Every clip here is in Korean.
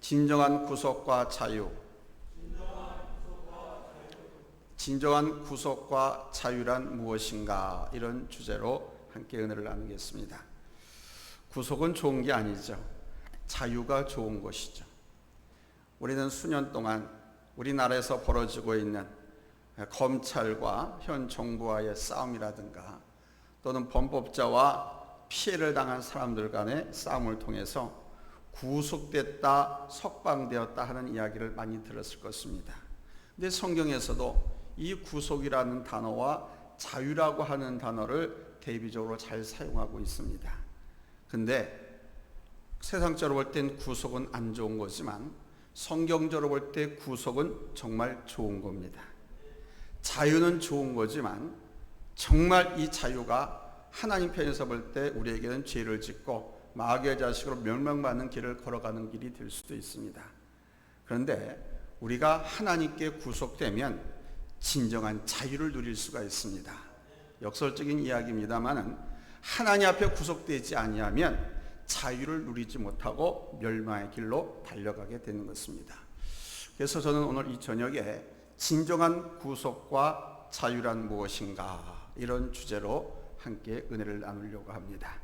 진정한 구속과 자유. 진정한 구속과 자유란 무엇인가? 이런 주제로 함께 은혜를 나누겠습니다. 구속은 좋은 게 아니죠. 자유가 좋은 것이죠. 우리는 수년 동안 우리나라에서 벌어지고 있는 검찰과 현 정부와의 싸움이라든가 또는 범법자와 피해를 당한 사람들 간의 싸움을 통해서 구속됐다, 석방되었다 하는 이야기를 많이 들었을 것입니다. 근데 성경에서도 이 구속이라는 단어와 자유라고 하는 단어를 대비적으로 잘 사용하고 있습니다. 근데 세상적으로 볼 땐 구속은 안 좋은 거지만 성경적으로 볼 때 구속은 정말 좋은 겁니다. 자유는 좋은 거지만 정말 이 자유가 하나님 편에서 볼 때 우리에게는 죄를 짓고 마귀의 자식으로 멸망받는 길을 걸어가는 길이 될 수도 있습니다. 그런데 우리가 하나님께 구속되면 진정한 자유를 누릴 수가 있습니다. 역설적인 이야기입니다만은 하나님 앞에 구속되지 아니하면 자유를 누리지 못하고 멸망의 길로 달려가게 되는 것입니다. 그래서 저는 오늘 이 저녁에 진정한 구속과 자유란 무엇인가 이런 주제로 함께 은혜를 나누려고 합니다.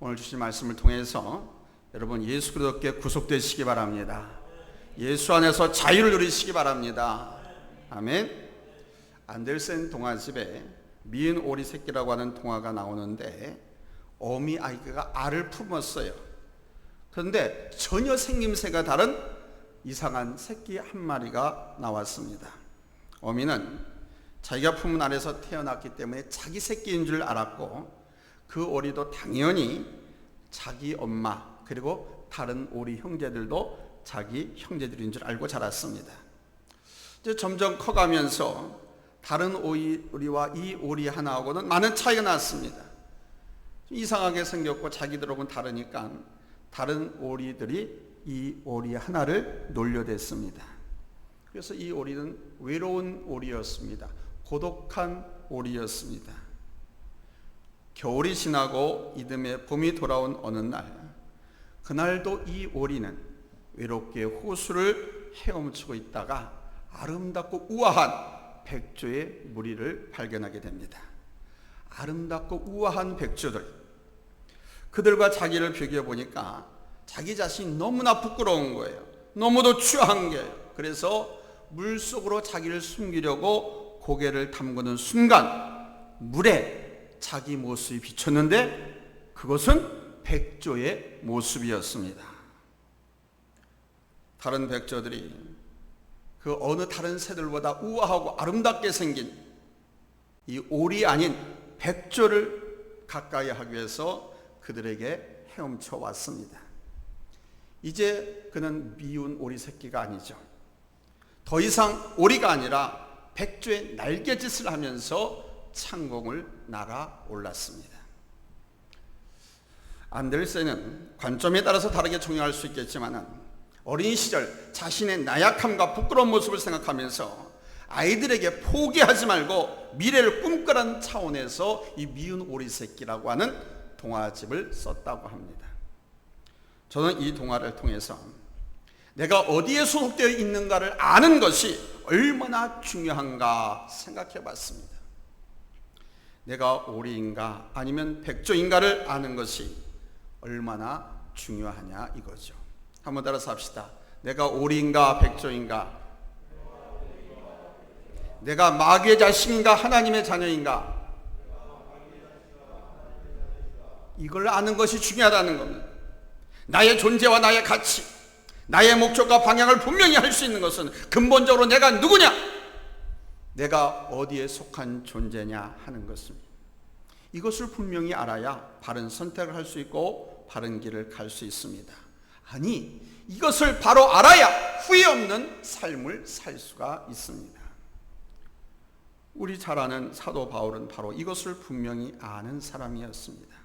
오늘 주신 말씀을 통해서 여러분 예수 그리스도께 구속되시기 바랍니다. 예수 안에서 자유를 누리시기 바랍니다. 아멘. 안델센 동화집에 미운 오리 새끼라고 하는 동화가 나오는데 어미 아이가 알을 품었어요. 그런데 전혀 생김새가 다른 이상한 새끼 한 마리가 나왔습니다. 어미는 자기가 품은 알에서 태어났기 때문에 자기 새끼인 줄 알았고 그 오리도 당연히 자기 엄마 그리고 다른 오리 형제들도 자기 형제들인 줄 알고 자랐습니다. 이제 점점 커가면서 다른 오리와 이 오리 하나하고는 많은 차이가 났습니다. 이상하게 생겼고 자기들하고는 다르니까 다른 오리들이 이 오리 하나를 놀려댔습니다. 그래서 이 오리는 외로운 오리였습니다. 고독한 오리였습니다. 겨울이 지나고 이듬해 봄이 돌아온 어느 날, 그날도 이 오리는 외롭게 호수를 헤엄치고 있다가 아름답고 우아한 백조의 무리를 발견하게 됩니다. 아름답고 우아한 백조들, 그들과 자기를 비교해보니까 자기 자신이 너무나 부끄러운 거예요. 너무도 추한 거예요. 그래서 물속으로 자기를 숨기려고 고개를 담그는 순간 물에 자기 모습이 비쳤는데 그것은 백조의 모습이었습니다. 다른 백조들이 그 어느 다른 새들보다 우아하고 아름답게 생긴 이 오리 아닌 백조를 가까이 하기 위해서 그들에게 헤엄쳐 왔습니다. 이제 그는 미운 오리 새끼가 아니죠. 더 이상 오리가 아니라 백조의 날개짓을 하면서 창공을 날아올랐습니다. 안델센은 관점에 따라서 다르게 적용할 수 있겠지만 어린 시절 자신의 나약함과 부끄러운 모습을 생각하면서 아이들에게 포기하지 말고 미래를 꿈꾸라는 차원에서 이 미운 오리 새끼라고 하는 동화집을 썼다고 합니다. 저는 이 동화를 통해서 내가 어디에 소속되어 있는가를 아는 것이 얼마나 중요한가 생각해 봤습니다. 내가 오리인가 아니면 백조인가를 아는 것이 얼마나 중요하냐 이거죠. 한번 따라서 합시다. 내가 오리인가 백조인가? 내가 마귀의 자식인가 하나님의 자녀인가? 이걸 아는 것이 중요하다는 겁니다. 나의 존재와 나의 가치, 나의 목적과 방향을 분명히 할 수 있는 것은 근본적으로 내가 누구냐? 내가 어디에 속한 존재냐 하는 것입니다. 이것을 분명히 알아야 바른 선택을 할 수 있고 바른 길을 갈 수 있습니다. 아니, 이것을 바로 알아야 후회 없는 삶을 살 수가 있습니다. 우리 잘 아는 사도 바울은 바로 이것을 분명히 아는 사람이었습니다.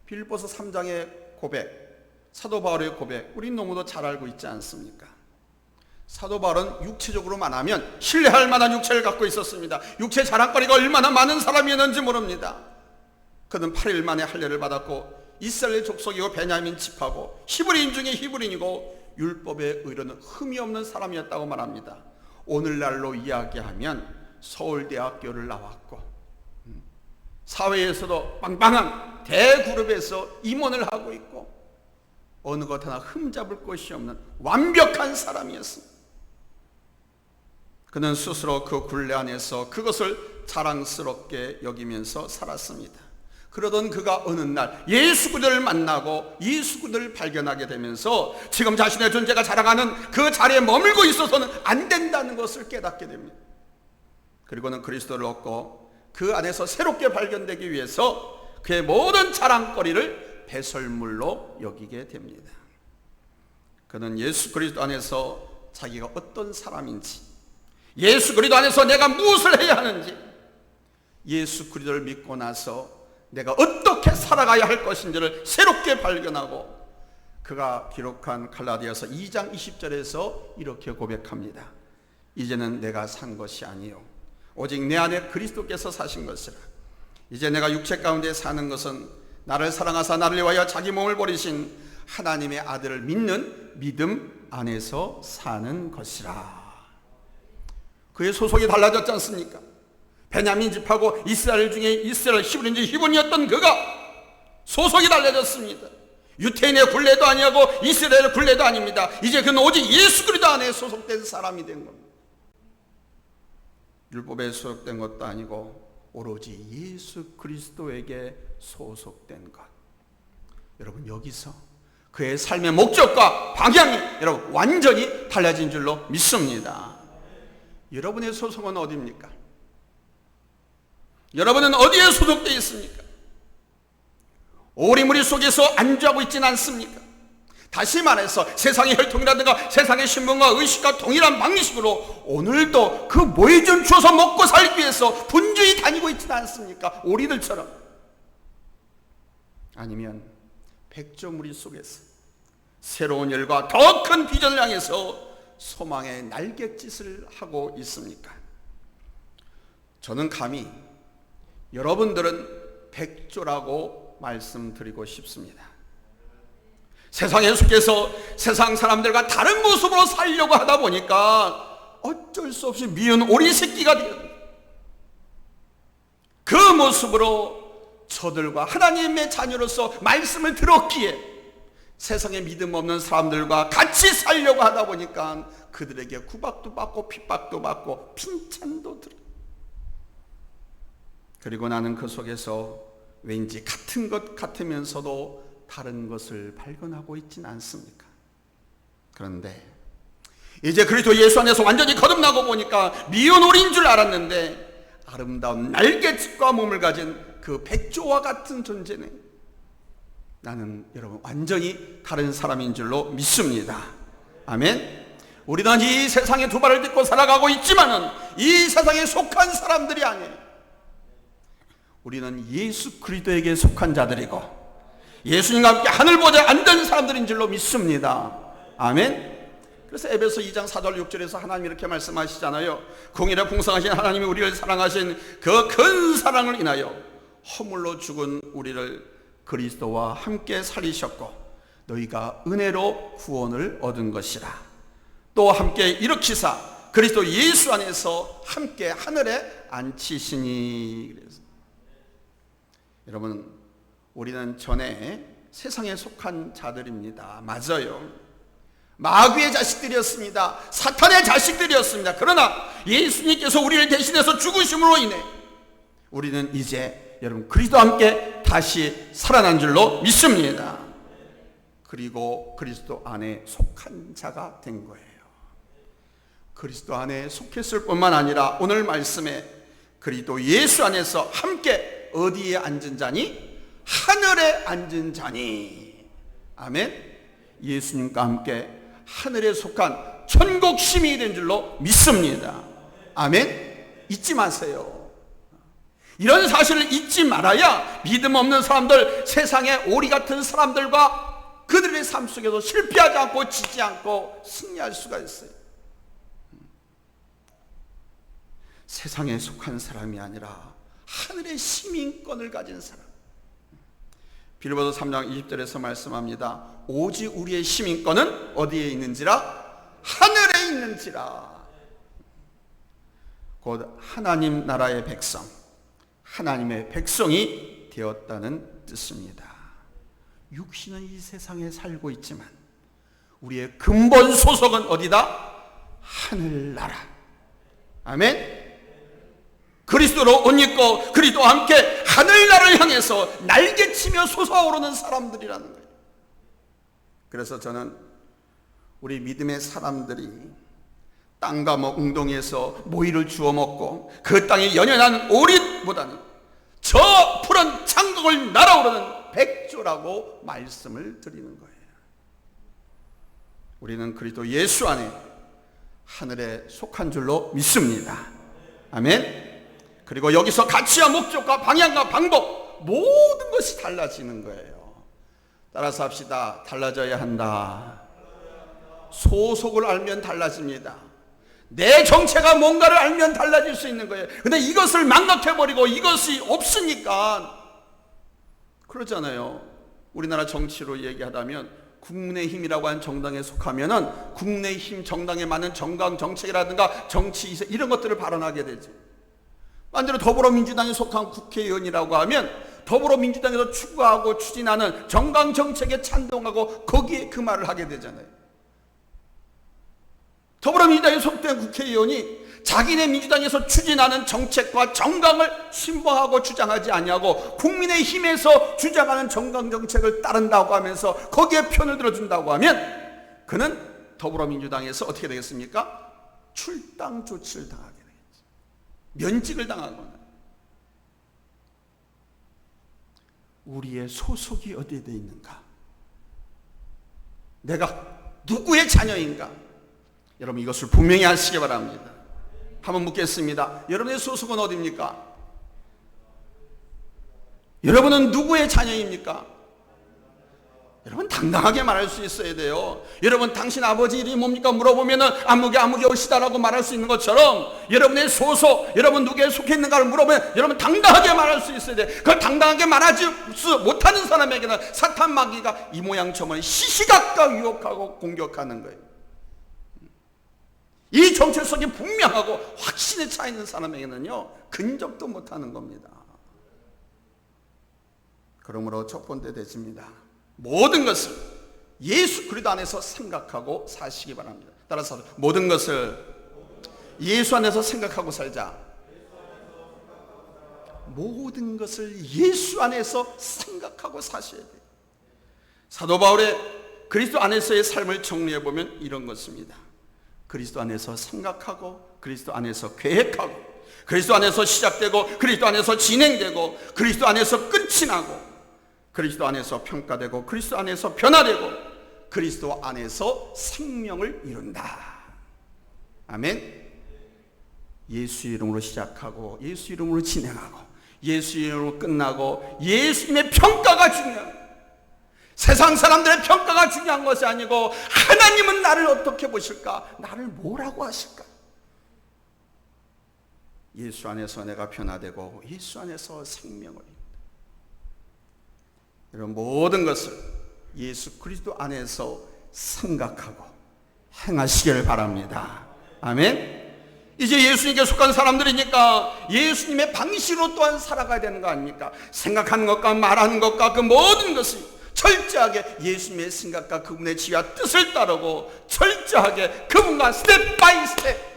빌립보서 3장의 고백, 사도 바울의 고백, 우린 너무도 잘 알고 있지 않습니까? 사도 바울은 육체적으로만 하면 신뢰할 만한 육체를 갖고 있었습니다. 육체 자랑거리가 얼마나 많은 사람이었는지 모릅니다. 그는 8일 만에 할례를 받았고 이스라엘 족속이고 베냐민 집하고 히브리인 중에 히브리인이고 율법의 의로는 흠이 없는 사람이었다고 말합니다. 오늘날로 이야기하면 서울대학교를 나왔고 사회에서도 빵빵한 대그룹에서 임원을 하고 있고 어느 것 하나 흠잡을 것이 없는 완벽한 사람이었습니다. 그는 스스로 그 굴레 안에서 그것을 자랑스럽게 여기면서 살았습니다. 그러던 그가 어느 날 예수 그리스도를 만나고 예수 그리스도를 발견하게 되면서 지금 자신의 존재가 자랑하는 그 자리에 머물고 있어서는 안 된다는 것을 깨닫게 됩니다. 그리고는 그리스도를 얻고 그 안에서 새롭게 발견되기 위해서 그의 모든 자랑거리를 배설물로 여기게 됩니다. 그는 예수 그리스도 안에서 자기가 어떤 사람인지, 예수 그리스도 안에서 내가 무엇을 해야 하는지, 예수 그리스도를 믿고 나서 내가 어떻게 살아가야 할 것인지를 새롭게 발견하고 그가 기록한 갈라디아서 2장 20절에서 이렇게 고백합니다. 이제는 내가 산 것이 아니요 오직 내 안에 그리스도께서 사신 것이라. 이제 내가 육체 가운데 사는 것은 나를 사랑하사 나를 위하여 자기 몸을 버리신 하나님의 아들을 믿는 믿음 안에서 사는 것이라. 그의 소속이 달라졌지 않습니까? 베냐민 집하고 이스라엘 중에 이스라엘 히브리인지 히브리였던 그가 소속이 달라졌습니다. 유태인의 굴레도 아니하고 이스라엘의 굴레도 아닙니다. 이제 그는 오직 예수 그리스도 안에 소속된 사람이 된 겁니다. 율법에 소속된 것도 아니고 오로지 예수 그리스도에게 소속된 것. 여러분, 여기서 그의 삶의 목적과 방향이 여러분 완전히 달라진 줄로 믿습니다. 여러분의 소속은 어디입니까? 여러분은 어디에 소속되어 있습니까? 오리무리 속에서 안주하고 있지는 않습니까? 다시 말해서 세상의 혈통이라든가 세상의 신분과 의식과 동일한 방식으로 오늘도 그 모해준 주워서 먹고 살기 위해서 분주히 다니고 있지는 않습니까? 오리들처럼. 아니면 백조무리 속에서 새로운 열과 더 큰 비전을 향해서 소망의 날갯짓을 하고 있습니까? 저는 감히 여러분들은 백조라고 말씀드리고 싶습니다. 세상에 속해서 세상 사람들과 다른 모습으로 살려고 하다 보니까 어쩔 수 없이 미운 오리 새끼가 되었습니다. 그 모습으로 저들과 하나님의 자녀로서 말씀을 들었기에 세상에 믿음 없는 사람들과 같이 살려고 하다 보니까 그들에게 구박도 받고 핍박도 받고 핀찬도 들어요. 그리고 나는 그 속에서 왠지 같은 것 같으면서도 다른 것을 발견하고 있지는 않습니까? 그런데 이제 그리스도 예수 안에서 완전히 거듭나고 보니까 미운 오리인 줄 알았는데 아름다운 날갯짓과 몸을 가진 그 백조와 같은 존재는 나는 여러분 완전히 다른 사람인 줄로 믿습니다. 아멘. 우리는 이 세상에 두 발을 딛고 살아가고 있지만은 이 세상에 속한 사람들이 아니에요. 우리는 예수 그리스도에게 속한 자들이고 예수님과 함께 하늘보좌에 앉은 사람들인 줄로 믿습니다. 아멘. 그래서 에베소 2장 4절 6절에서 하나님이 이렇게 말씀하시잖아요. 공의를 풍성하신 하나님이 우리를 사랑하신 그 큰 사랑을 인하여 허물로 죽은 우리를 그리스도와 함께 살리셨고 너희가 은혜로 구원을 얻은 것이라. 또 함께 일으키사 그리스도 예수 안에서 함께 하늘에 앉히시니. 그래서 여러분, 우리는 전에 세상에 속한 자들입니다. 맞아요. 마귀의 자식들이었습니다. 사탄의 자식들이었습니다. 그러나 예수님께서 우리를 대신해서 죽으심으로 인해 우리는 이제 여러분 그리스도와 함께 다시 살아난 줄로 믿습니다. 그리고 그리스도 안에 속한 자가 된 거예요. 그리스도 안에 속했을 뿐만 아니라 오늘 말씀에 그리스도 예수 안에서 함께 어디에 앉은 자니? 하늘에 앉은 자니. 아멘. 예수님과 함께 하늘에 속한 천국 시민이 된 줄로 믿습니다. 아멘. 잊지 마세요. 이런 사실을 잊지 말아야 믿음 없는 사람들, 세상의 오리 같은 사람들과 그들의 삶 속에서 실패하지 않고 지지 않고 승리할 수가 있어요. 세상에 속한 사람이 아니라 하늘의 시민권을 가진 사람. 빌립보서 3장 20절에서 말씀합니다. 오직 우리의 시민권은 어디에 있는지라? 하늘에 있는지라. 곧 하나님 나라의 백성, 하나님의 백성이 되었다는 뜻입니다. 육신은 이 세상에 살고 있지만 우리의 근본 소속은 어디다? 하늘나라. 아멘. 그리스도로 옷 입고 그리스도와 함께 하늘나라를 향해서 날개치며 솟아오르는 사람들이라는 거예요. 그래서 저는 우리 믿음의 사람들이 땅과 웅덩이에서 모이를 주워 먹고 그 땅에 연연한 오릿보다는 저 푸른 창공을 날아오르는 백조라고 말씀을 드리는 거예요. 우리는 그리스도 예수 안에 하늘에 속한 줄로 믿습니다. 아멘. 그리고 여기서 가치와 목적과 방향과 방법 모든 것이 달라지는 거예요. 따라서 합시다. 달라져야 한다. 소속을 알면 달라집니다. 내 정체가 뭔가를 알면 달라질 수 있는 거예요. 근데 이것을 망각해버리고 이것이 없으니까 그러잖아요. 우리나라 정치로 얘기하다면 국민의힘이라고 하는 정당에 속하면은 국민의힘 정당에 맞는 정강 정책이라든가 정치 이세 이런 것들을 발언하게 되죠. 반대로 더불어민주당에 속한 국회의원이라고 하면 더불어민주당에서 추구하고 추진하는 정강 정책에 찬동하고 거기에 그 말을 하게 되잖아요. 더불어민주당에 속된 국회의원이 자기네 민주당에서 추진하는 정책과 정강을 신봉하고 주장하지 아니하고 국민의힘에서 주장하는 정강 정책을 따른다고 하면서 거기에 편을 들어준다고 하면 그는 더불어민주당에서 어떻게 되겠습니까? 출당 조치를 당하게 되겠죠. 면직을 당하거나. 우리의 소속이 어디에 되어 있는가? 내가 누구의 자녀인가? 여러분 이것을 분명히 하시기 바랍니다. 한번 묻겠습니다. 여러분의 소속은 어디입니까? 여러분은 누구의 자녀입니까? 여러분 당당하게 말할 수 있어야 돼요. 여러분 당신 아버지 이름이 뭡니까? 물어보면은 아무개 올시다라고 말할 수 있는 것처럼 여러분의 소속, 여러분 누구에 속해 있는가를 물어보면 여러분 당당하게 말할 수 있어야 돼. 그걸 당당하게 말하지 못하는 사람에게는 사탄 마귀가 이 모양 저모양 시시각각 유혹하고 공격하는 거예요. 이 정체성이 분명하고 확신에 차 있는 사람에게는요 근접도 못하는 겁니다. 그러므로 첫 번째 대지입니다. 모든 것을 예수 그리스도 안에서 생각하고 사시기 바랍니다. 따라서 모든 것을 예수 안에서 생각하고 살자. 모든 것을 예수 안에서 생각하고 사셔야 돼요. 사도 바울의 그리스도 안에서의 삶을 정리해 보면 이런 것입니다. 그리스도 안에서 생각하고 그리스도 안에서 계획하고 그리스도 안에서 시작되고 그리스도 안에서 진행되고 그리스도 안에서 끝이 나고 그리스도 안에서 평가되고 그리스도 안에서 변화되고 그리스도 안에서 생명을 이룬다. 아멘. 예수 이름으로 시작하고 예수 이름으로 진행하고 예수 이름으로 끝나고 예수님의 평가가 중요합니다. 세상 사람들의 평가가 중요한 것이 아니고 하나님은 나를 어떻게 보실까? 나를 뭐라고 하실까? 예수 안에서 내가 변화되고 예수 안에서 생명을 이룬다. 이런 모든 것을 예수 그리스도 안에서 생각하고 행하시기를 바랍니다. 아멘. 이제 예수님께 속한 사람들이니까 예수님의 방식으로 또한 살아가야 되는 거 아닙니까? 생각하는 것과 말하는 것과 그 모든 것이 철저하게 예수님의 생각과 그분의 지혜와 뜻을 따르고 철저하게 그분과 스텝 바이 스텝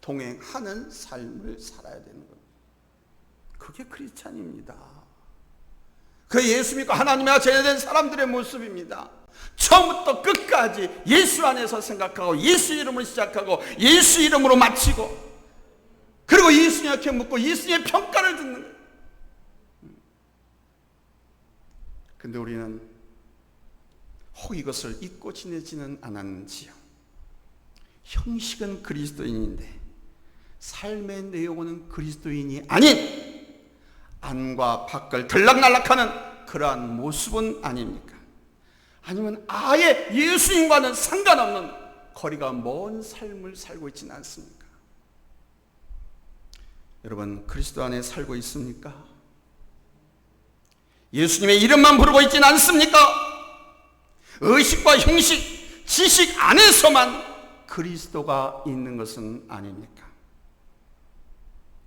동행하는 삶을 살아야 되는 겁니다. 그게 크리스찬입니다. 그 예수 믿고 하나님과 제대된 사람들의 모습입니다. 처음부터 끝까지 예수 안에서 생각하고 예수 이름으로 시작하고 예수 이름으로 마치고 그리고 예수님께 묻고 예수님의 평가를 듣는 거예요. 근데 우리는 혹 이것을 잊고 지내지는 않았는지요. 형식은 그리스도인인데 삶의 내용은 그리스도인이 아닌 안과 밖을 들락날락하는 그러한 모습은 아닙니까? 아니면 아예 예수님과는 상관없는 거리가 먼 삶을 살고 있지는 않습니까? 여러분 그리스도 안에 살고 있습니까? 예수님의 이름만 부르고 있지는 않습니까? 의식과 형식, 지식 안에서만 그리스도가 있는 것은 아닙니까?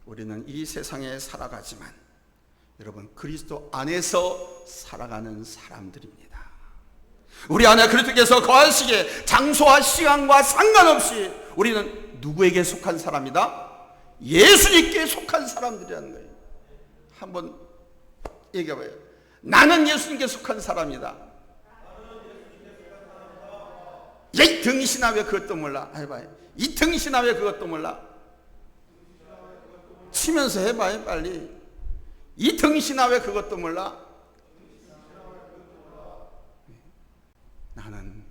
우리는 이 세상에 살아가지만 여러분, 그리스도 안에서 살아가는 사람들입니다. 우리 안에 그리스도께서 거하시기에 장소와 시간과 상관없이 우리는 누구에게 속한 사람이다? 예수님께 속한 사람들이라는 거예요. 한번 얘기해봐요. 나는 예수님께 속한 사람이다. 이 등신아 왜 그것도 몰라? 해봐요. 이 등신아 왜 그것도 몰라? 치면서 해봐요, 빨리. 이 등신아 왜 그것도 몰라? 나는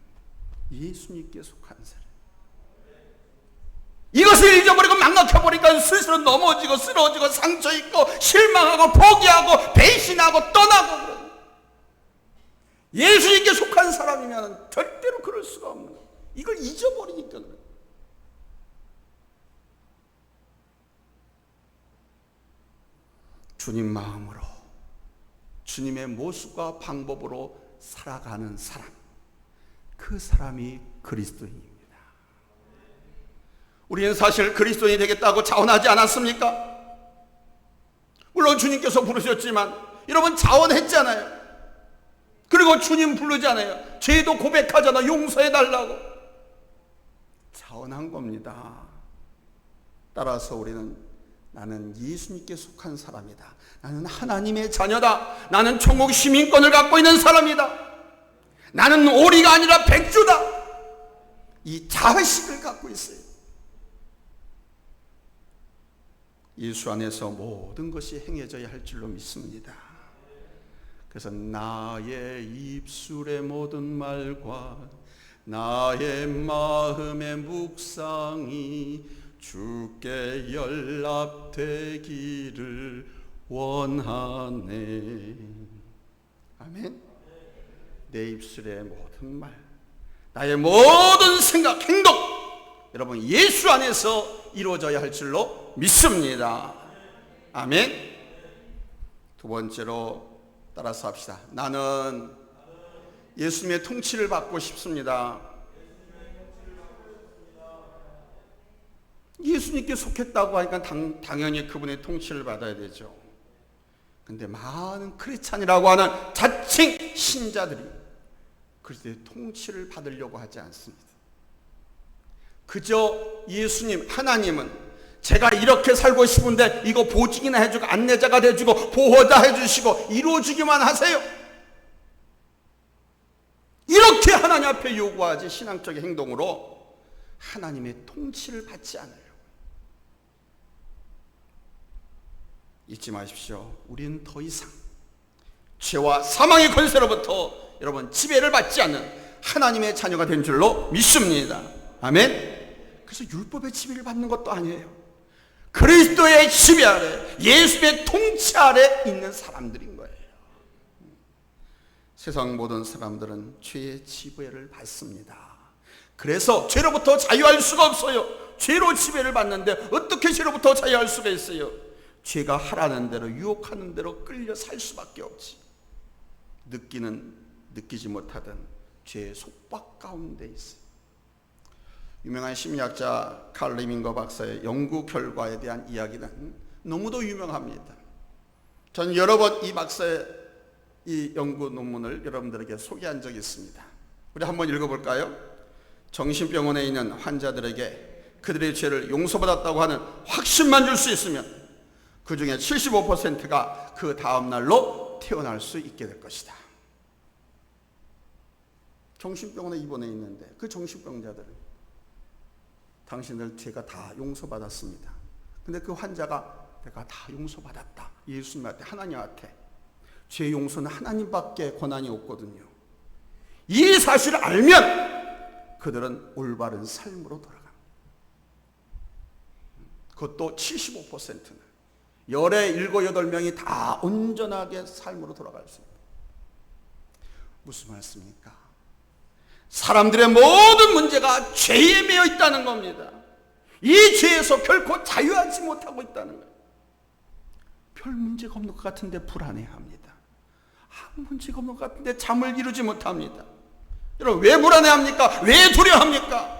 예수님께 속한 사람. 이것을 잊어버리고 망각해버리니까 스스로 넘어지고 쓰러지고 상처 입고 실망하고 포기하고 배신하고 떠나고. 예수님께 속한 사람이면 절대로 그럴 수가 없는 거예요. 이걸 잊어버리니까 그래요. 주님 마음으로, 주님의 모습과 방법으로 살아가는 사람, 그 사람이 그리스도인입니다. 우리는 사실 그리스도인이 되겠다고 자원하지 않았습니까? 물론 주님께서 부르셨지만 여러분 자원했잖아요. 그리고 주님 부르잖아요. 죄도 고백하잖아. 용서해달라고. 자원한 겁니다. 따라서 우리는 나는 예수님께 속한 사람이다. 나는 하나님의 자녀다. 나는 천국 시민권을 갖고 있는 사람이다. 나는 오리가 아니라 백주다. 이 자의식을 갖고 있어요. 예수 안에서 모든 것이 행해져야 할 줄로 믿습니다. 그래서 나의 입술의 모든 말과 나의 마음의 묵상이 주께 연락되기를 원하네. 아멘. 내 입술의 모든 말, 나의 모든 생각, 행동, 여러분 예수 안에서 이루어져야 할 줄로 믿습니다. 아멘. 두 번째로 따라서 합시다. 나는 예수님의 통치를 받고 싶습니다. 예수님께 속했다고 하니까 당연히 그분의 통치를 받아야 되죠. 근데 많은 크리스찬이라고 하는 자칭 신자들이 그리스도의 통치를 받으려고 하지 않습니다. 그저 예수님, 하나님은 제가 이렇게 살고 싶은데 이거 보증이나 해주고 안내자가 돼주고 보호자 해주시고 이루어주기만 하세요. 이렇게 하나님 앞에 요구하지 신앙적인 행동으로 하나님의 통치를 받지 않아요. 잊지 마십시오. 우리는 더 이상 죄와 사망의 권세로부터 여러분 지배를 받지 않는 하나님의 자녀가 된 줄로 믿습니다. 아멘. 그래서 율법의 지배를 받는 것도 아니에요. 그리스도의 지배 아래, 예수의 통치 아래 있는 사람들인 거예요. 세상 모든 사람들은 죄의 지배를 받습니다. 그래서 죄로부터 자유할 수가 없어요. 죄로 지배를 받는데 어떻게 죄로부터 자유할 수가 있어요? 죄가 하라는 대로, 유혹하는 대로 끌려 살 수밖에 없지. 느끼지 못하던 죄의 속박 가운데 있어요. 유명한 심리학자 칼 리밍거 박사의 연구 결과에 대한 이야기는 너무도 유명합니다. 전 여러 번 이 박사의 이 연구 논문을 여러분들에게 소개한 적이 있습니다. 우리 한번 읽어볼까요? 정신병원에 있는 환자들에게 그들의 죄를 용서받았다고 하는 확신만 줄 수 있으면 그 중에 75%가 그 다음 날로 태어날 수 있게 될 것이다. 정신병원에 입원해 있는데 그 정신병자들은 당신들 죄가 다 용서받았습니다. 근데 그 환자가 내가 다 용서받았다. 예수님한테, 하나님한테. 죄 용서는 하나님밖에 권한이 없거든요. 이 사실을 알면 그들은 올바른 삶으로 돌아갑니다. 그것도 75%는 열의 7, 8명이 다 온전하게 삶으로 돌아갈 수 있다. 무슨 말씀입니까? 사람들의 모든 문제가 죄에 매여 있다는 겁니다. 이 죄에서 결코 자유하지 못하고 있다는 거예요. 별 문제가 없는 것 같은데 불안해합니다. 아무 문제가 없는 것 같은데 잠을 이루지 못합니다. 여러분, 왜 불안해합니까? 왜 두려워합니까?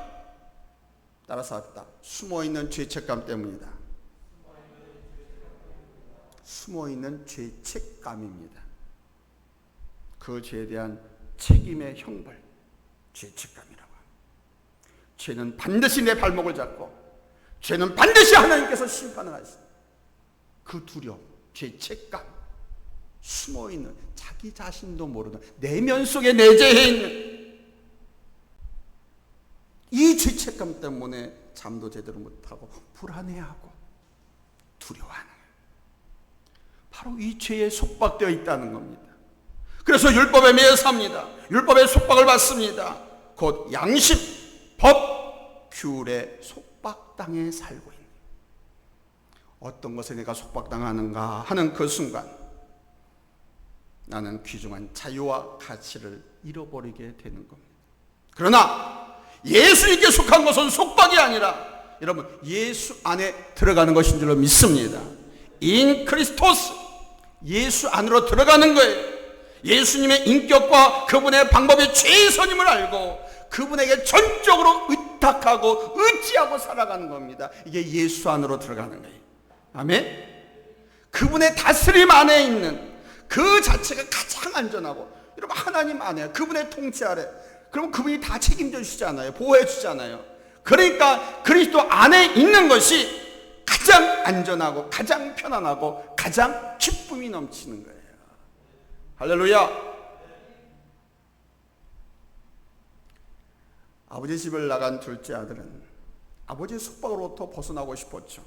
따라서 합니다. 숨어있는 죄책감 때문이다. 숨어있는 죄책감입니다. 그 죄에 대한 책임의 형벌, 죄책감이라고 합니다. 죄는 반드시 내 발목을 잡고, 죄는 반드시 하나님께서 심판을 하십니다. 그 두려움, 죄책감, 숨어있는, 자기 자신도 모르는 내면 속에 내재해 있는 이 죄책감 때문에 잠도 제대로 못하고 불안해하고 두려워하는, 바로 이 죄에 속박되어 있다는 겁니다. 그래서 율법에 매여 삽니다. 율법의 속박을 받습니다. 곧 양심, 법, 규율의 속박당에 살고 있는, 어떤 것에 내가 속박당하는가 하는 그 순간 나는 귀중한 자유와 가치를 잃어버리게 되는 겁니다. 그러나 예수님께 속한 것은 속박이 아니라 여러분, 예수 안에 들어가는 것인 줄로 믿습니다. 인 크리스토스, 예수 안으로 들어가는 거예요. 예수님의 인격과 그분의 방법이 최선임을 알고 그분에게 전적으로 의탁하고 의지하고 살아가는 겁니다. 이게 예수 안으로 들어가는 거예요. 아멘. 그분의 다스림 안에 있는 그 자체가 가장 안전하고, 여러분, 하나님 안에, 그분의 통치 아래, 그러면 그분이 다 책임져 주시잖아요. 보호해 주잖아요. 그러니까 그리스도 안에 있는 것이 가장 안전하고 가장 편안하고 가장 기쁨이 넘치는 거예요. 할렐루야. 아버지 집을 나간 둘째 아들은 아버지의 속박으로부터 벗어나고 싶었죠.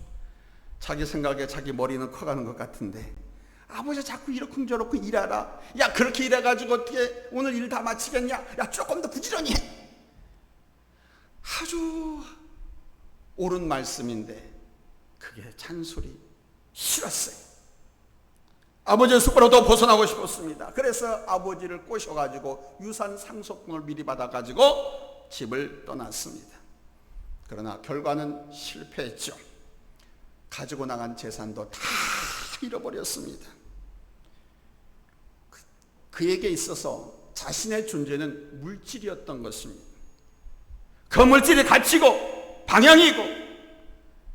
자기 생각에 자기 머리는 커가는 것 같은데, 아버지 자꾸 이렇게 저렇게 일하라. 야, 그렇게 일해가지고 어떻게 오늘 일 다 마치겠냐? 야, 조금 더 부지런히 해. 아주 옳은 말씀인데 그게 잔소리 싫었어요. 아버지의 숟가락도 벗어나고 싶었습니다. 그래서 아버지를 꼬셔가지고 유산 상속금을 미리 받아가지고 집을 떠났습니다. 그러나 결과는 실패했죠. 가지고 나간 재산도 다 잃어버렸습니다. 그에게 있어서 자신의 존재는 물질이었던 것입니다. 그 물질이 가치고 방향이고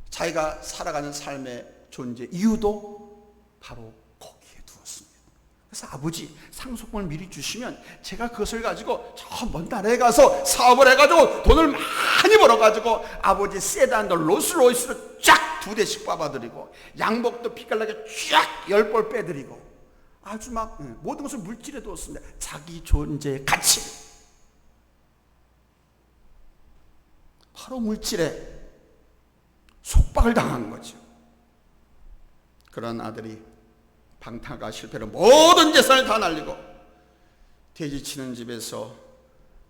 자기가 살아가는 삶의 존재 이유도 바로 거기에 두었습니다. 그래서 아버지, 상속금을 미리 주시면 제가 그것을 가지고 저 먼 나라에 가서 사업을 해가지고 돈을 많이 벌어가지고 아버지 세단도 롤스로이스로 쫙 2대씩 뽑아드리고 양복도 빛깔나게 쫙 10벌 빼드리고 아주 막 모든 것을 물질에 두었습니다. 자기 존재의 가치, 바로 물질에 속박을 당한 거죠. 그런 아들이 방탕과 실패로 모든 재산을 다 날리고 돼지 치는 집에서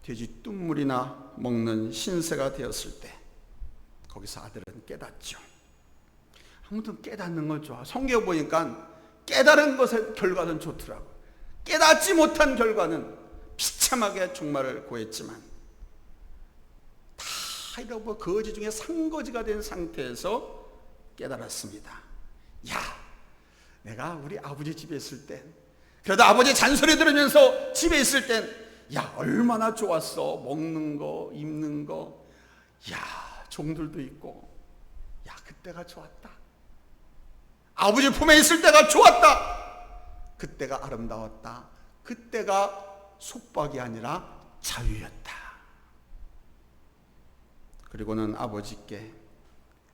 돼지 뚠물이나 먹는 신세가 되었을 때 거기서 아들은 깨닫죠. 아무튼 깨닫는 건 좋아. 성경 보니까 깨달은 것의 결과는 좋더라고. 깨닫지 못한 결과는 비참하게 종말을 고했지만 다 잃어버려 거지 중에 상거지가 된 상태에서 깨달았습니다. 야, 내가 우리 아버지 집에 있을 땐, 그래도 아버지 잔소리 들으면서 집에 있을 땐, 야, 얼마나 좋았어. 먹는 거, 입는 거, 야, 종들도 있고, 야, 그때가 좋았다. 아버지 품에 있을 때가 좋았다. 그때가 아름다웠다. 그때가 속박이 아니라 자유였다. 그리고는 아버지께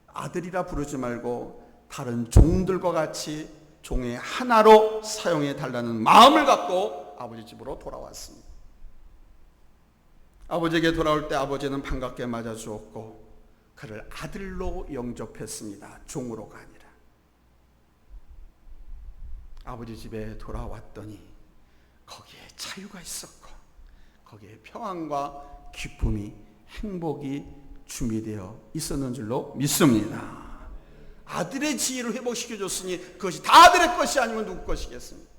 아들이라 부르지 말고 다른 종들과 같이 종의 하나로 사용해 달라는 마음을 갖고 아버지 집으로 돌아왔습니다. 아버지에게 돌아올 때 아버지는 반갑게 맞아주었고 그를 아들로 영접했습니다. 종으로가 아니라. 아버지 집에 돌아왔더니 거기에 자유가 있었고 거기에 평안과 기쁨이, 행복이 준비되어 있었는 줄로 믿습니다. 아들의 지혜를 회복시켜줬으니 그것이 다 아들의 것이 아니면 누구 것이겠습니까?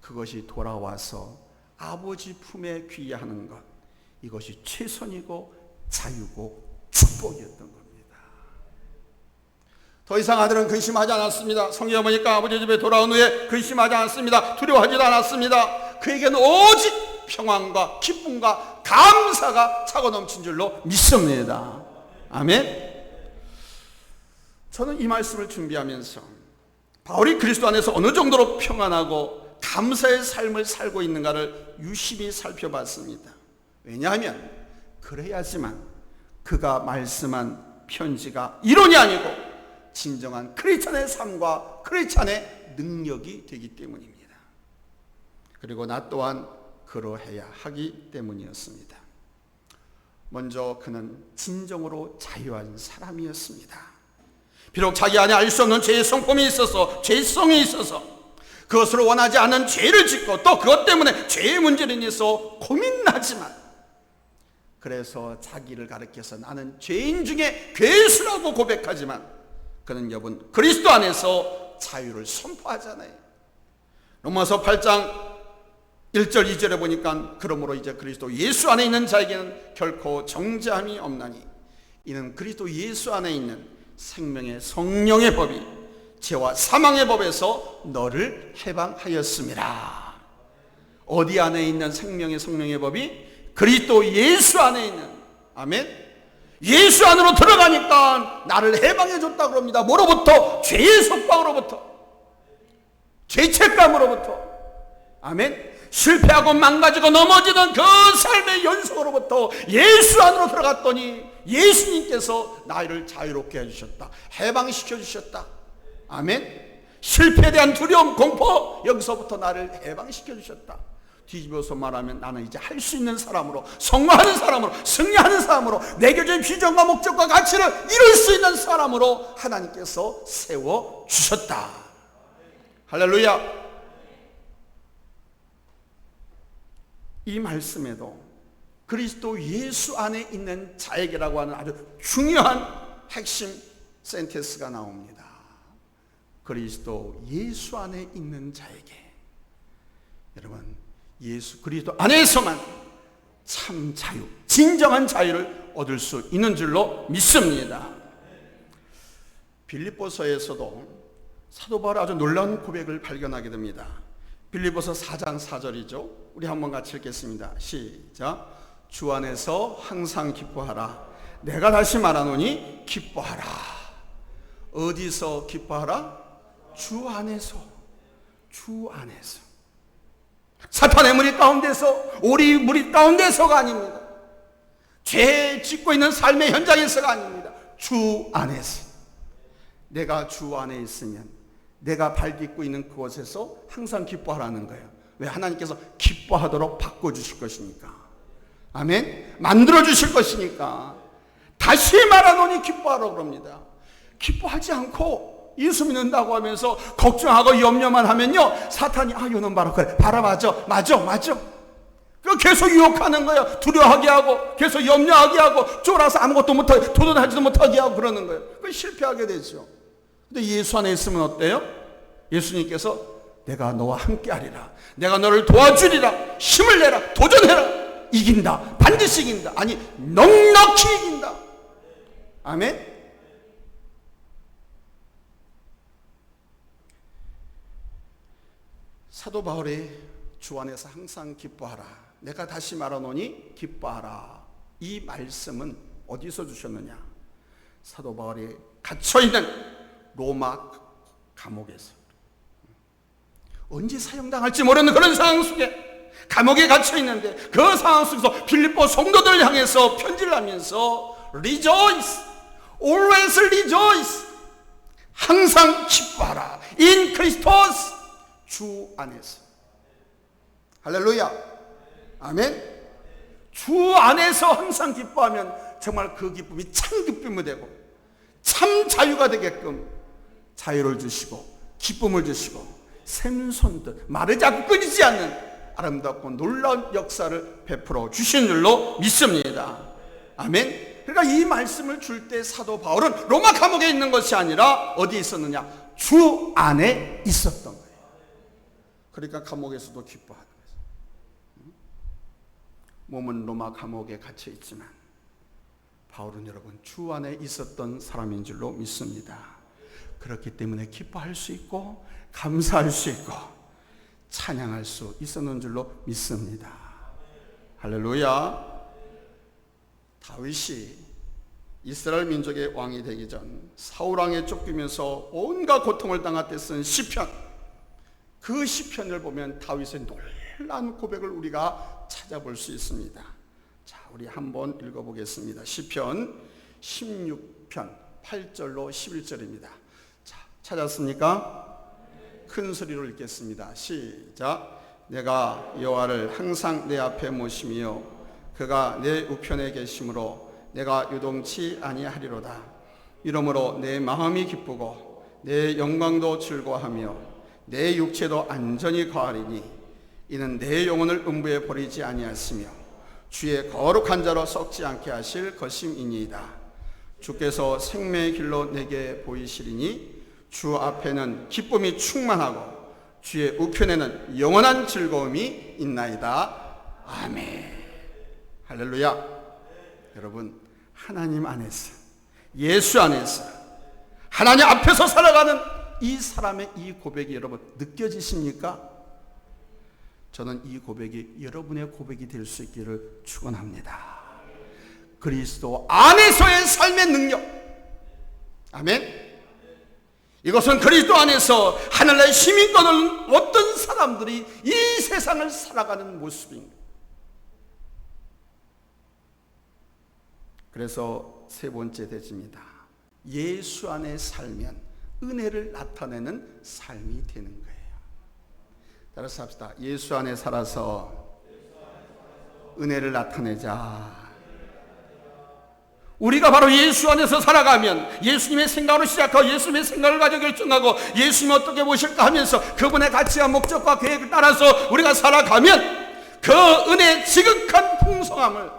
그것이 돌아와서 아버지 품에 귀하는 것, 이것이 최선이고 자유고 축복이었던 겁니다. 더 이상 아들은 근심하지 않았습니다. 성경에 보니까 아버지 집에 돌아온 후에 근심하지 않았습니다. 두려워하지도 않았습니다. 그에게는 오직 평안과 기쁨과 감사가 차고 넘친 줄로 믿습니다. 아멘. 저는 이 말씀을 준비하면서 바울이 그리스도 안에서 어느 정도로 평안하고 감사의 삶을 살고 있는가를 유심히 살펴봤습니다. 왜냐하면 그래야지만 그가 말씀한 편지가 이론이 아니고 진정한 크리스찬의 삶과 크리스찬의 능력이 되기 때문입니다. 그리고 나 또한 그러해야 하기 때문이었습니다. 먼저 그는 진정으로 자유한 사람이었습니다. 비록 자기 안에 알 수 없는 죄의 성품이 있어서, 죄성이 있어서 그것을 원하지 않은 죄를 짓고 또 그것 때문에 죄의 문제로 인해서 고민하지만, 그래서 자기를 가리켜서 나는 죄인 중에 괴수라고 고백하지만 그는 여러분 그리스도 안에서 자유를 선포하잖아요. 로마서 8장 1절 2절에 보니까 그러므로 이제 그리스도 예수 안에 있는 자에게는 결코 정죄함이 없나니 이는 그리스도 예수 안에 있는 생명의 성령의 법이 죄와 사망의 법에서 너를 해방하였습니다. 어디 안에 있는 생명의 성령의 법이? 그리스도 예수 안에 있는, 아멘, 예수 안으로 들어가니까 나를 해방해 줬다 그럽니다. 뭐로부터? 죄의 속박으로부터, 죄책감으로부터, 아멘, 실패하고 망가지고 넘어지는 그 삶의 연속으로부터 예수 안으로 들어갔더니 예수님께서 나를 자유롭게 해주셨다. 해방시켜 주셨다. 아멘. 실패에 대한 두려움, 공포, 여기서부터 나를 해방시켜 주셨다. 뒤집어서 말하면 나는 이제 할 수 있는 사람으로, 성공하는 사람으로, 승리하는 사람으로, 내 교제의 비전과 목적과 가치를 이룰 수 있는 사람으로 하나님께서 세워주셨다. 할렐루야. 이 말씀에도 그리스도 예수 안에 있는 자에게라고 하는 아주 중요한 핵심 센텐스가 나옵니다. 그리스도 예수 안에 있는 자에게. 여러분, 예수 그리스도 안에서만 참 자유, 진정한 자유를 얻을 수 있는 줄로 믿습니다. 빌립보서에서도 사도 바울의 아주 놀라운 고백을 발견하게 됩니다. 빌립보서 4장 4절이죠. 우리 한번 같이 읽겠습니다. 시작. 주 안에서 항상 기뻐하라. 내가 다시 말하노니 기뻐하라. 어디서 기뻐하라? 주 안에서. 주 안에서. 사탄의 무리 가운데서, 우리 무리 가운데서가 아닙니다. 죄 짓고 있는 삶의 현장에서가 아닙니다. 주 안에서. 내가 주 안에 있으면 내가 발 딛고 있는 그곳에서 항상 기뻐하라는 거예요. 왜? 하나님께서 기뻐하도록 바꿔주실 것이니까. 아멘. 만들어주실 것이니까. 다시 말하노니 기뻐하라고 그럽니다. 기뻐하지 않고 예수 믿는다고 하면서 걱정하고 염려만 하면요, 사탄이 요놈 봐라, 그래, 봐라, 맞아. 그 계속 유혹하는 거예요. 두려워하게 하고, 계속 염려하게 하고, 쫄아서 아무것도 못하게, 도전하지도 못하게 하고 그러는 거예요. 그 실패하게 되죠. 근데 예수 안에 있으면 어때요? 예수님께서 내가 너와 함께 하리라. 내가 너를 도와주리라. 힘을 내라. 도전해라. 이긴다. 반드시 이긴다. 아니, 넉넉히 이긴다. 아멘. 사도 바울이 주 안에서 항상 기뻐하라. 내가 다시 말하노니 기뻐하라. 이 말씀은 어디서 주셨느냐? 사도 바울이 갇혀있는 로마 감옥에서, 언제 사형당할지 모르는 그런 상황 속에 감옥에 갇혀있는데, 그 상황 속에서 빌립보 성도들을 향해서 편지를 하면서 Rejoice, always rejoice, 항상 기뻐하라, in Christos, 주 안에서. 할렐루야. 아멘. 주 안에서 항상 기뻐하면 정말 그 기쁨이 참 기쁨이 되고 참 자유가 되게끔 자유를 주시고 기쁨을 주시고 샘솟듯 마르지 않고 끊이지 않는 아름답고 놀라운 역사를 베풀어 주신 줄로 믿습니다. 아멘. 그러니까 이 말씀을 줄 때 사도 바울은 로마 감옥에 있는 것이 아니라 어디에 있었느냐? 주 안에 있었던 거예요. 그러니까 감옥에서도 기뻐하는 거예요. 몸은 로마 감옥에 갇혀 있지만 바울은 여러분 주 안에 있었던 사람인 줄로 믿습니다. 그렇기 때문에 기뻐할 수 있고 감사할 수 있고 찬양할 수 있었는 줄로 믿습니다. 할렐루야. 다윗이 이스라엘 민족의 왕이 되기 전 사울 왕에 쫓기면서 온갖 고통을 당할 때 쓴 시편, 그 시편을 보면 다윗의 놀라운 고백을 우리가 찾아볼 수 있습니다. 자, 우리 한번 읽어보겠습니다. 시편 16편 8절로 11절입니다. 자, 찾았습니까? 큰 소리로 읽겠습니다. 시작. 내가 여호와를 항상 내 앞에 모시며 그가 내 우편에 계심으로 내가 요동치 아니하리로다. 이러므로 내 마음이 기쁘고 내 영광도 즐거워하며 내 육체도 안전히 거하리니 이는 내 영혼을 음부에 버리지 아니하시며 주의 거룩한 자로 썩지 않게 하실 것임이니이다. 주께서 생명의 길로 내게 보이시리니 주 앞에는 기쁨이 충만하고 주의 우편에는 영원한 즐거움이 있나이다. 아멘. 할렐루야. 여러분, 하나님 안에서, 예수 안에서 하나님 앞에서 살아가는 이 사람의 이 고백이 여러분 느껴지십니까? 저는 이 고백이 여러분의 고백이 될 수 있기를 축원합니다. 그리스도 안에서의 삶의 능력. 아멘. 이것은 그리스도 안에서 하늘나라의 힘이 거는 어떤 사람들이 이 세상을 살아가는 모습입니다. 그래서 세 번째 대지입니다. 예수 안에 살면 은혜를 나타내는 삶이 되는 거예요. 따라서 합시다. 예수 안에 살아서 은혜를 나타내자. 우리가 바로 예수 안에서 살아가면 예수님의 생각으로 시작하고 예수님의 생각을 가지고 결정하고 예수님이 어떻게 보실까 하면서 그분의 가치와 목적과 계획을 따라서 우리가 살아가면 그 은혜의 지극한 풍성함을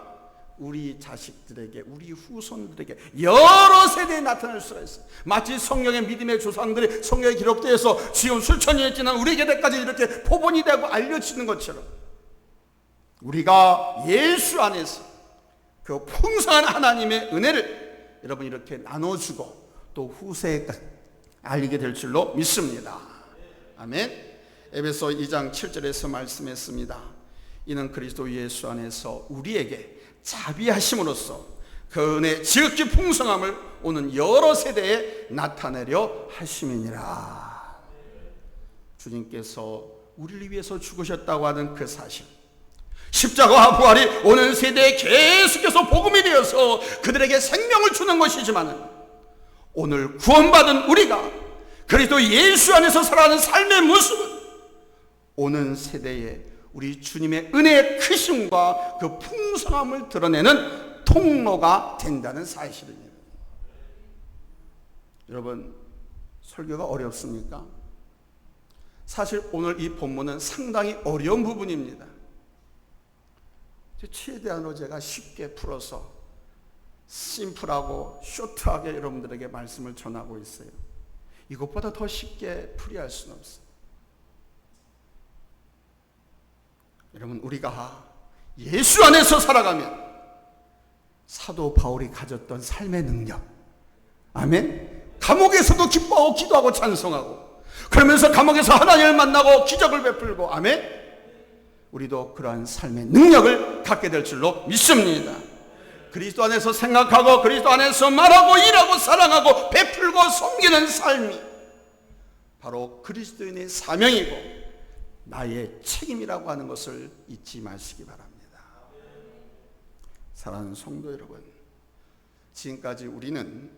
우리 자식들에게, 우리 후손들에게 여러 세대에 나타낼 수가 있어요. 마치 성령의 믿음의 조상들이 성경에 기록되어서 지금 수천 년이 지난 우리 세대까지 이렇게 포본이 되고 알려지는 것처럼 우리가 예수 안에서 그 풍성한 하나님의 은혜를 여러분 이렇게 나눠주고 또 후세에 알리게 될 줄로 믿습니다. 아멘. 에베소 2장 7절에서 말씀했습니다. 이는 그리스도 예수 안에서 우리에게 자비하심으로써 그 은혜의 지극히 풍성함을 오는 여러 세대에 나타내려 하심이니라. 주님께서 우리를 위해서 죽으셨다고 하는 그 사실, 십자가와 부활이 오는 세대에 계속해서 복음이 되어서 그들에게 생명을 주는 것이지만 오늘 구원받은 우리가 그리스도 예수 안에서 살아가는 삶의 모습은 오는 세대에 우리 주님의 은혜의 크심과 그 풍성함을 드러내는 통로가 된다는 사실입니다. 여러분, 설교가 어렵습니까? 사실 오늘 이 본문은 상당히 어려운 부분입니다. 최대한으로 제가 쉽게 풀어서 심플하고 쇼트하게 여러분들에게 말씀을 전하고 있어요. 이것보다 더 쉽게 풀이할 수는 없어요. 여러분, 우리가 예수 안에서 살아가면 사도 바울이 가졌던 삶의 능력, 아멘. 감옥에서도 기뻐하고 기도하고 찬송하고 그러면서 감옥에서 하나님을 만나고 기적을 베풀고, 아멘. 우리도 그러한 삶의 능력을 갖게 될 줄로 믿습니다. 그리스도 안에서 생각하고 그리스도 안에서 말하고 일하고 사랑하고 베풀고 섬기는 삶이 바로 그리스도인의 사명이고 나의 책임이라고 하는 것을 잊지 마시기 바랍니다. 사랑하는 성도 여러분, 지금까지 우리는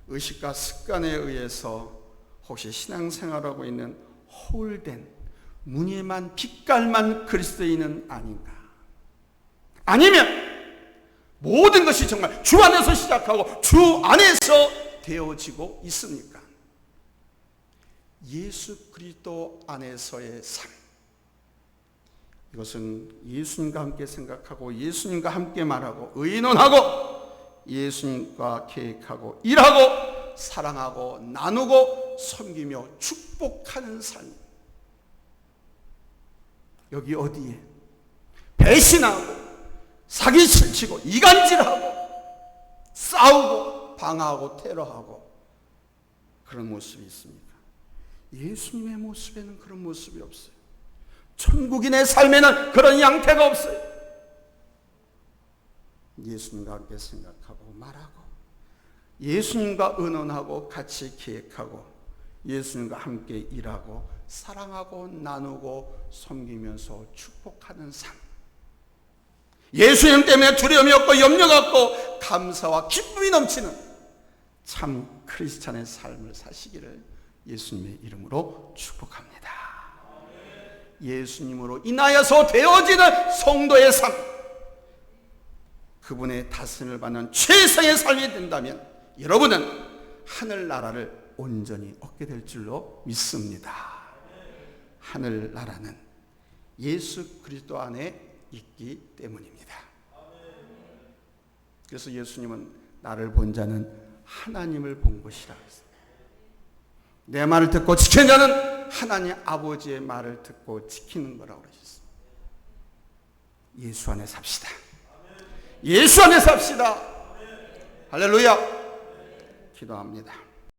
의식과 습관에 의해서 혹시 신앙생활하고 있는 허울된 무늬만 빛깔만 그리스도인은 아닌가? 아니면 모든 것이 정말 주 안에서 시작하고 주 안에서 되어지고 있습니까? 예수 그리스도 안에서의 삶, 이것은 예수님과 함께 생각하고 예수님과 함께 말하고 의논하고 예수님과 계획하고 일하고 사랑하고 나누고 섬기며 축복하는 삶. 여기 어디에 배신하고 사기치고 이간질하고 싸우고 방하고 테러하고 그런 모습이 있습니까? 예수님의 모습에는 그런 모습이 없어요. 천국인의 삶에는 그런 양태가 없어요. 예수님과 함께 생각하고 말하고 예수님과 의논하고 같이 계획하고 예수님과 함께 일하고 사랑하고 나누고 섬기면서 축복하는 삶. 예수님 때문에 두려움이 없고 염려가 없고 감사와 기쁨이 넘치는 참 크리스찬의 삶을 사시기를 예수님의 이름으로 축복합니다. 예수님으로 인하여서 되어지는 성도의 삶, 그분의 다스림을 받는 최상의 삶이 된다면 여러분은 하늘나라를 온전히 얻게 될 줄로 믿습니다. 하늘나라는 예수 그리스도 안에 있기 때문입니다. 그래서 예수님은 나를 본 자는 하나님을 본 것이라 했습니다. 내 말을 듣고 지키는 자는 하나님 아버지의 말을 듣고 지키는 거라고 그러셨습니다. 예수 안에 삽시다. 예수 안에 삽시다. 할렐루야. 기도합니다.